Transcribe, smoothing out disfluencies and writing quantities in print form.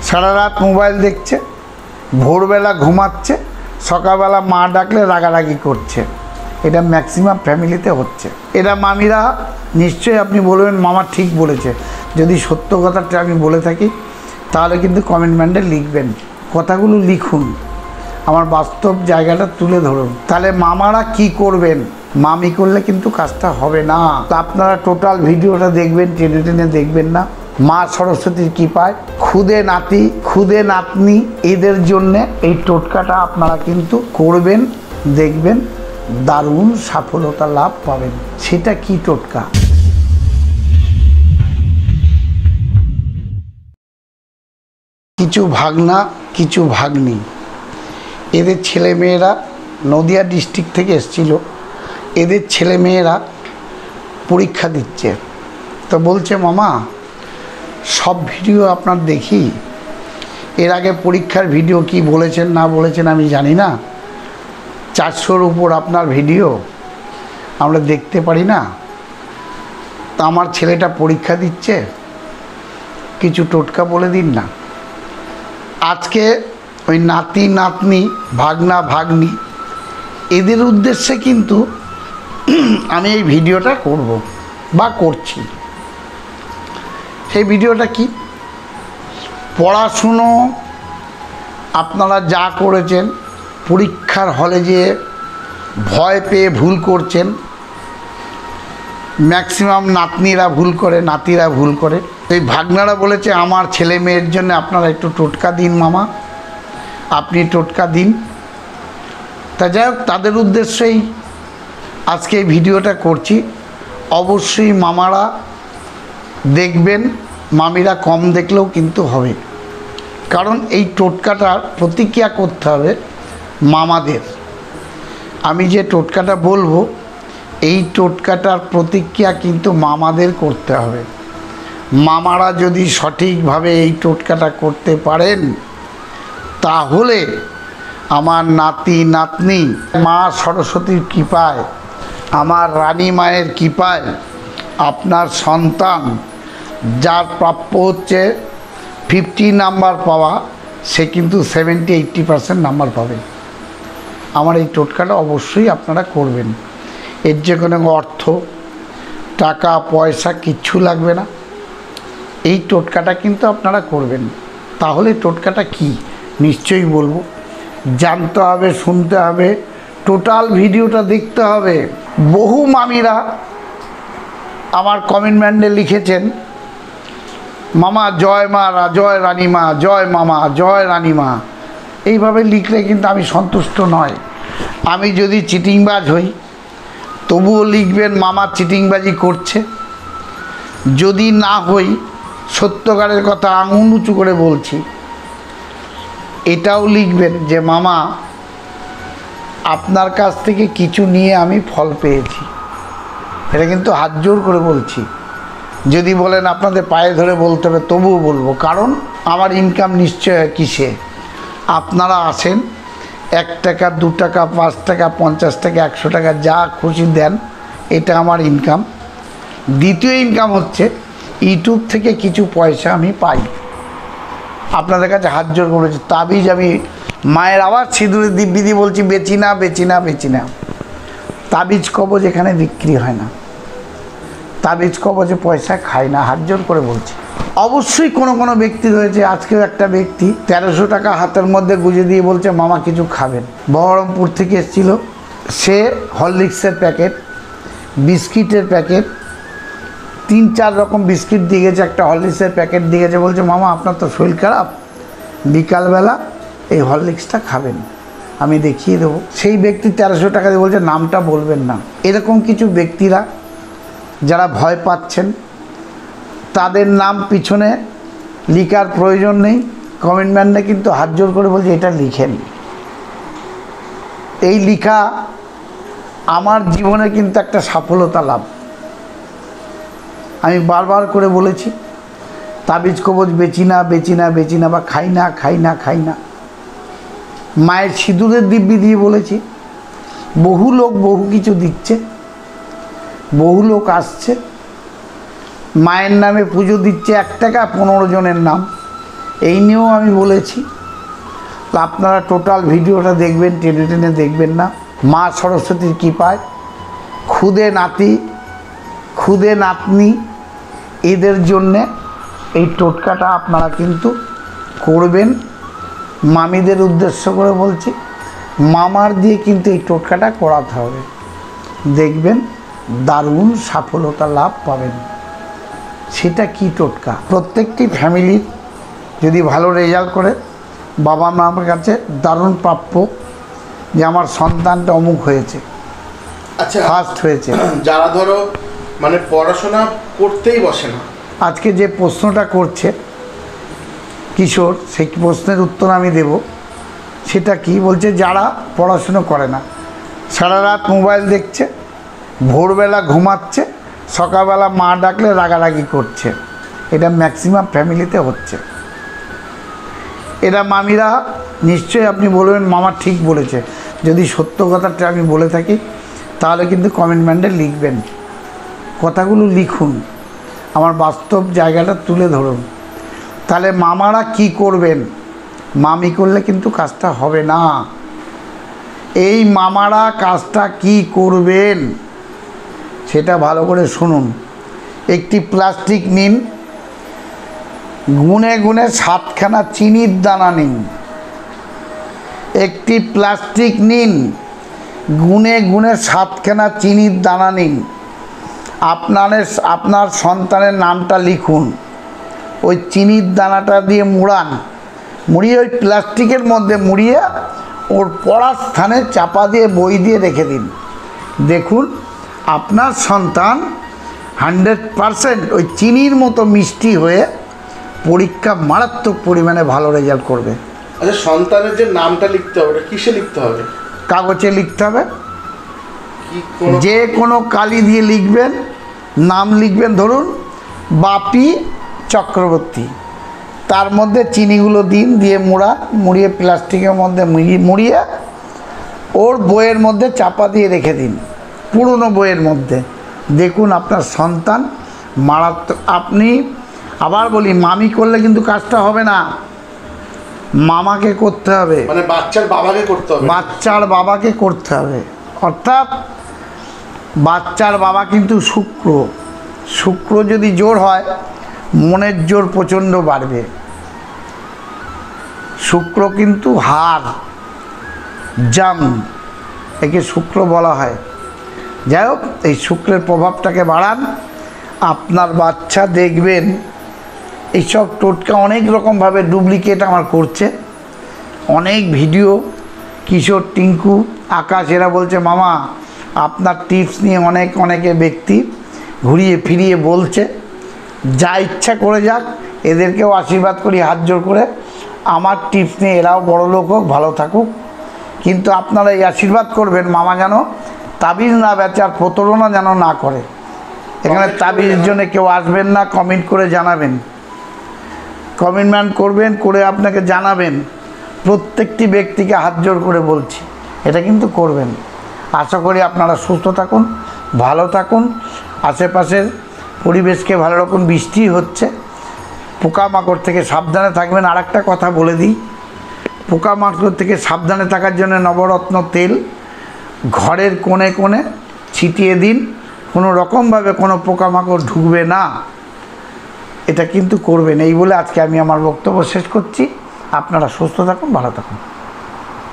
সারা রাত মোবাইল দেখছে, ভোরবেলা ঘুমাচ্ছে, সকালবেলা মা ডাকলে রাগারাগি করছে। এটা ম্যাক্সিমাম ফ্যামিলিতে হচ্ছে। এরা মামিরা নিশ্চয়ই আপনি বলবেন মামা ঠিক বলেছে। যদি সত্য কথাটা আমি বলে থাকি তাহলে কিন্তু কমেন্টমেন্টে লিখবেন, কথাগুলো লিখুন, আমার বাস্তব জায়গাটা তুলে ধরুন। তাহলে মামারা কি করবেন, মামি করলে কিন্তু কাজটা হবে না। তো আপনারা টোটাল ভিডিওটা দেখবেন, টেনে টেনে দেখবেন না। মা সরস্বতীর কৃপায় খুদে নাতি খুদে নাতনি এদের জন্যে এই টোটকাটা আপনারা কিন্তু করবেন, দেখবেন দারুণ সফলতা লাভ পাবেন। সেটা কি টোটকা? কিছু ভাগনা কিছু ভাগ্নি, এদের ছেলেমেয়েরা নদিয়া ডিস্ট্রিক্ট থেকে এসেছিল। এদের ছেলেমেয়েরা পরীক্ষা দিচ্ছে, তো বলছে মামা সব ভিডিও আপনার দেখি, এর আগে পরীক্ষার ভিডিও কি বলেছেন না বলেছেন আমি জানি না, 400-র উপর আপনার ভিডিও আমরা দেখতে পারি না। তা আমার ছেলেটা পরীক্ষা দিচ্ছে, কিছু টোটকা বলে দিন না। আজকে ওই নাতি নাতনি ভাগনা ভাগ্নি এদের উদ্দেশ্যে কিন্তু আমি এই ভিডিওটা করব বা করছি। সেই ভিডিওটা কি? পড়াশুনো আপনারা যা করেছেন, পরীক্ষার হলে যে ভয় পেয়ে ভুল করছেন, ম্যাক্সিমাম নাতনিরা ভুল করে, নাতিরা ভুল করে। এই ভাগনারা বলেছে আমার ছেলে মেয়ের জন্য আপনারা একটু টোটকা দিন মামা, আপনি টোটকা দিন। তা যাই হোক, তাদের উদ্দেশ্যেই আজকে এই ভিডিওটা করছি। অবশ্যই মামারা দেখবেন, মামিরা কম দেখলেও কিন্তু হবে, কারণ এই টোটকাটার প্রতিক্রিয়া করতে হবে মামাদের। আমি যে টোটকাটা বলবো এই টোটকাটার প্রতিক্রিয়া কিন্তু মামাদের করতে হবে। মামারা যদি সঠিকভাবে এই টোটকাটা করতে পারেন তাহলে আমার নাতি নাতনি মা সরস্বতীর কৃপায়, আমার রানী মায়ের কৃপায় আপনার সন্তান যার প্রাপ্য হচ্ছে 50 নাম্বার পাওয়া, সে কিন্তু 70-80% নাম্বার পাবে। আমার এই টোটকাটা অবশ্যই আপনারা করবেন। এর যে কোনো অর্থ টাকা পয়সা কিচ্ছু লাগবে না, এই টোটকাটা কিন্তু আপনারা করবেন। তাহলে টোটকাটা কি নিশ্চয়ই বলবো, জানতে হবে, শুনতে হবে, টোটাল ভিডিওটা দেখতে হবে। বহু মামিরা আমার কমেন্টমেন্টে লিখেছেন মামা জয় মা, জয় রানীমা, জয় মামা, জয় রানীমা। এইভাবে লিখলে কিন্তু আমি সন্তুষ্ট নয়। আমি যদি চিটিংবাজ হই তবুও লিখবেন মামা চিটিংবাজি করছে। যদি না হই, সত্যকারের কথা আঙুল উঁচু করে বলছি, এটাও লিখবেন যে মামা আপনার কাছ থেকে কিছু নিয়ে আমি ফল পেয়েছি। এটা কিন্তু হাত জোর করে বলছি। যদি বলেন আপনাদের পায়ে ধরে বলতে হবে তবুও বলবো, কারণ আমার ইনকাম নিশ্চয় কিসে। আপনারা আসেন, 1 টাকা 2 টাকা 5 টাকা 50 টাকা 100 টাকা যা খুশি দেন, এটা আমার ইনকাম। দ্বিতীয় ইনকাম হচ্ছে ইউটিউব থেকে কিছু পয়সা আমি পাই। আপনাদের কাছে হাত জোর করেছি। তাবিজ আমি মায়ের আবার সিঁদুরের দিব্যি দিয়ে বলছি বেচি না, বেচি না, বেচি না। তাবিজ কবজ এখানে বিক্রি হয় না, তাবিজ কবজে পয়সা খায় না, হাত জোর করে বলছি। অবশ্যই কোনো কোনো ব্যক্তি রয়েছে, আজকেও একটা ব্যক্তি 1300 টাকা হাতের মধ্যে গুঁজে দিয়ে বলছে মামা কিছু খাবেন। বহরমপুর থেকে এসেছিল, সে হরলিক্সের প্যাকেট, বিস্কিটের প্যাকেট, 3-4 রকম বিস্কিট দিয়ে গেছে, একটা হরলিক্সের প্যাকেট দিয়ে গেছে, বলছে মামা আপনার তো শরীর খারাপ, বিকালবেলা এই হরলিক্সটা খাবেন, আমি দেখিয়ে দেবো। সেই ব্যক্তি 1300 টাকা দিয়ে বলছে নামটা বলবেন না। এরকম কিছু ব্যক্তিরা যারা ভয় পাচ্ছেন, তাদের নাম পিছনে লিখার প্রয়োজন নেই। কমেন্টমেন্টে কিন্তু হাত জোর করে বলছে এটা লিখেন। এই লিখা আমার জীবনে কিন্তু একটা সফলতা লাভ। আমি বারবার করে বলেছি তাবিজ কবজ বেচি না, বেচি না, বেচি না, বা খাই না, খাই না, খাই না। মায়ের সিঁদুরের দিব্যি দিয়ে বলেছি। বহু লোক বহু কিছু দিচ্ছে, বহু লোক আসছে, মায়ের নামে পুজো দিচ্ছে, 1 টাকা 15 জনের নাম। এই নিয়েও আমি বলেছি। তো আপনারা টোটাল ভিডিওটা দেখবেন, টেনে টেনে দেখবেন না। মা সরস্বতীর কৃপায় খুদে নাতি খুদে নাতনি এদের জন্যে এই টোটকাটা আপনারা কিন্তু করবেন। মামিদের উদ্দেশ্য করে বলছি, মামার দিয়ে কিন্তু এই টোটকাটা করাতে হবে, দেখবেন দারুণ সফলতা লাভ পাবেন। সেটা কি টোটকা? প্রত্যেকটি ফ্যামিলির যদি ভালো রেজাল্ট করে বাবা মার কাছে দারুণ প্রাপ্য যে আমার সন্তানটা অমুক হয়েছে, আচ্ছা ফার্স্ট হয়েছে। যারা ধরো মানে পড়াশোনা করতেই বসে না, আজকে যে প্রশ্নটা করছে কিশোর, সেই প্রশ্নের উত্তর আমি দেব। সেটা কি বলছে? যারা পড়াশুনো করে না, সারা রাত মোবাইল দেখছে, ভোরবেলা ঘুমাচ্ছে, সকালবেলা মা ডাকলে রাগারাগি করছে। এটা ম্যাক্সিমাম ফ্যামিলিতে হচ্ছে। এরা মামিরা নিশ্চয়ই আপনি বলবেন মামা ঠিক বলেছে। যদি সত্য কথাটা আমি বলে থাকি তাহলে কিন্তু কমেন্টমেন্টে লিখবেন, কথাগুলো লিখুন, আমার বাস্তব জায়গাটা তুলে ধরুন। তাহলে মামারা কি করবেন? মামি করলে কিন্তু কাজটা হবে না। এই মামারা কাজটা কি করবেন সেটা ভালো করে শুনুন। একটি প্লাস্টিক নিন, গুনে গুনে 7খানা চিনির দানা নিন। একটি প্লাস্টিক নিন, গুনে গুনে 7খানা চিনির দানা নিন। আপনার সন্তানের নামটা লিখুন, ওই চিনির দানাটা দিয়ে মুড়ান, মুড়িয়ে ওই প্লাস্টিকের মধ্যে মুড়িয়ে ওর পড়ার স্থানে চাপা দিয়ে বই দিয়ে রেখে দিন। দেখুন আপনার সন্তান 100% ওই চিনির মতো মিষ্টি হয়ে পরীক্ষা মারাত্মক পরিমাণে ভালো রেজাল্ট করবে। আচ্ছা সন্তানের যে নামটা লিখতে হবে ওটা কিসে লিখতে হবে? কাগজে লিখতে হবে, কি যে কোনো কালি দিয়ে লিখবেন। নাম লিখবেন ধরুন বাপি চক্রবর্তী, তার মধ্যে চিনিগুলো দিন, দিয়ে মুড়িয়ে প্লাস্টিকের মধ্যে মুড়িয়ে ওর বইয়ের মধ্যে চাপা দিয়ে রেখে দিন, পুরনো বইয়ের মধ্যে। দেখুন আপনার সন্তান মারাত্মক। আপনি আবার বলি, মামি করলে কিন্তু কাজটা হবে না, মামাকে করতে হবে, মানে বাচ্চার বাবাকে করতে হবে। বাচ্চার বাবাকে করতে হবে। অর্থাৎ বাচ্চার বাবা কিন্তু শুক্র যদি জোর হয় মনের জোর প্রচণ্ড বাড়বে। শুক্র কিন্তু হার জাম, একে শুক্র বলা হয়। যাই হোক, এই শুক্রের প্রভাবটাকে বাড়ান, আপনার বাচ্চা দেখবেন। এইসব টোটকা অনেক রকমভাবে ডুপ্লিকেট আমার করছে, অনেক ভিডিও কিশোর, টিঙ্কু, আকাশ এরা বলছে মামা আপনার টিপস নিয়ে অনেকে ব্যক্তি ঘুরিয়ে ফিরিয়ে বলছে। যা ইচ্ছা করে যাক, এদেরকেও আশীর্বাদ করি হাত জোর করে, আমার টিপস নিয়ে এরাও বড় লোক হোক, ভালো থাকুক। কিন্তু আপনারা এই আশীর্বাদ করবেন মামা যেন তাবিজ না বেচে আর প্রতারণা যেন না করে। এখানে তাবিজের জন্য কেউ আসবেন না, কমেন্ট করে জানাবেন, কমেন্টমেন্ট করবেন, করে আপনাকে জানাবেন। প্রত্যেকটি ব্যক্তিকে হাত জোর করে বলছি, এটা কিন্তু করবেন। আশা করি আপনারা সুস্থ থাকুন, ভালো থাকুন। আশেপাশের পরিবেশকে ভালো রকম, বৃষ্টি হচ্ছে, পোকামাকড় থেকে সাবধানে থাকবেন। আর একটা কথা বলে দিই, পোকামাকড় থেকে সাবধানে থাকার জন্য নবরত্ন তেল ঘরের কোণে কোণে ছিটিয়ে দিন, কোনো রকমভাবে কোনো পোকামাকড় ঢুকবে না। এটা কিন্তু করবেন। এই বলে আজকে আমি আমার বক্তব্য শেষ করছি। আপনারা সুস্থ থাকুন, ভালো থাকুন।